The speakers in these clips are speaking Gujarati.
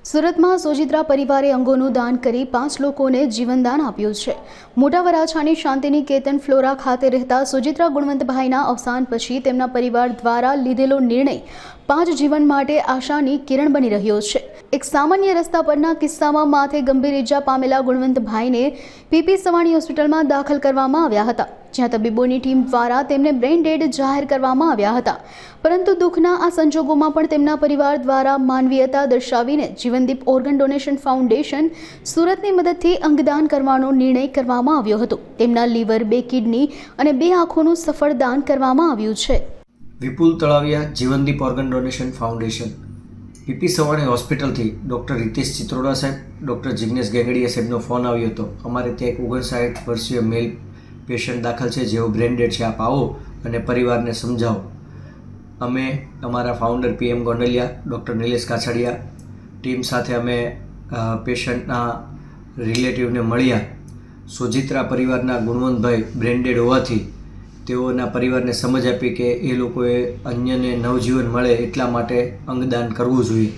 સુરતમાં સોજિત્રા પરિવારે અંગોનું દાન કરી 5 લોકોને જીવનદાન આપ્યું છે। મોટા વરાછાની શાંતિનિકેતન ફ્લોરા ખાતે રહેતા સોજિત્રા ગુણવંતભાઈના અવસાન પછી તેમના પરિવાર દ્વારા લીધેલો નિર્ણય 5 જીવન માટે આશાની કિરણ બની રહ્યો છે। એક સામાન્ય રસ્તા પરના કિસ્સામાં માથે ગંભીર ઈજા પામેલા ગુણવંતભાઈને પીપી સવાણી હોસ્પિટલમાં દાખલ કરવામાં આવ્યા હતા, જ્યાં તબીબોની ટીમ દ્વારા તેમને બ્રેઇન ડેડ જાહેર કરવામાં આવ્યા હતા। પરંતુ દુઃખના આ સંજોગોમાં પણ તેમના પરિવાર દ્વારા માનવીયતા દર્શાવીને જીવનદીપ ઓર્ગન ડોનેશન ફાઉન્ડેશન સુરતની મદદથી અંગદાન કરવાનો નિર્ણય કરવામાં આવ્યો હતો। તેમના લીવર, 2 કિડની અને 2 આંખોનું સફળ દાન કરવામાં આવ્યું છે। Vipul Talaviya Jivandeep organ donation foundation PP Savani હોસ્પિટલથી ડૉક્ટર રિતેશ ચિત્રોડા સાહેબ, ડૉક્ટર જિગ્નેશ ગેંગડીયા સાહેબનો ફોન આવ્યો હતો। અમારે ત્યાં એક 59 વર્ષીય મેલ પેશન્ટ દાખલ છે, જેઓ બ્રેન ડેડ છે, આપ આવો અને પરિવારને સમજાવો। અમે અમારા founder PM Gondaliya, doctor Nilesh Kachhadiya team સાથે અમે પેશન્ટના રિલેટિવને મળ્યા। સોજિત્રા પરિવારના ગુણવંતભાઈ બ્રેન ડેડ હોવાથી તેઓના પરિવારને સમજ આપી કે એ લોકોએ અન્યને નવજીવન મળે એટલા માટે અંગદાન કરવું જોઈએ।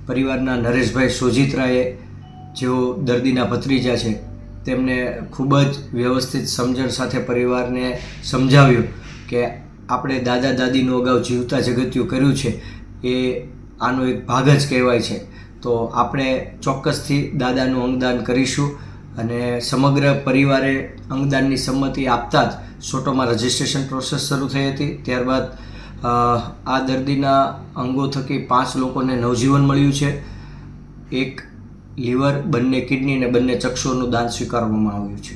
પરિવારના નરેશભાઈ સોજિત્રાએ, જેઓ દર્દીના ભત્રીજા છે, તેમને ખૂબ જ વ્યવસ્થિત સમજણ સાથે પરિવારને સમજાવ્યું કે આપણે દાદા દાદીનું અગાઉ જીવતા જગત્યું કર્યું છે, એ આનો એક ભાગ જ કહેવાય છે, તો આપણે ચોક્કસથી દાદાનું અંગદાન કરીશું। અને સમગ્ર પરિવારે અંગદાનની સંમતિ આપતા જ સોટોમાં રજિસ્ટ્રેશન પ્રોસેસ શરૂ થઈ હતી। ત્યારબાદ આ દર્દીના અંગો થકી 5 લોકોને નવજીવન મળ્યું છે। 1 લીવર, 2 કિડની અને 2 ચક્ષુઓનું દાન સ્વીકારવામાં આવ્યું છે।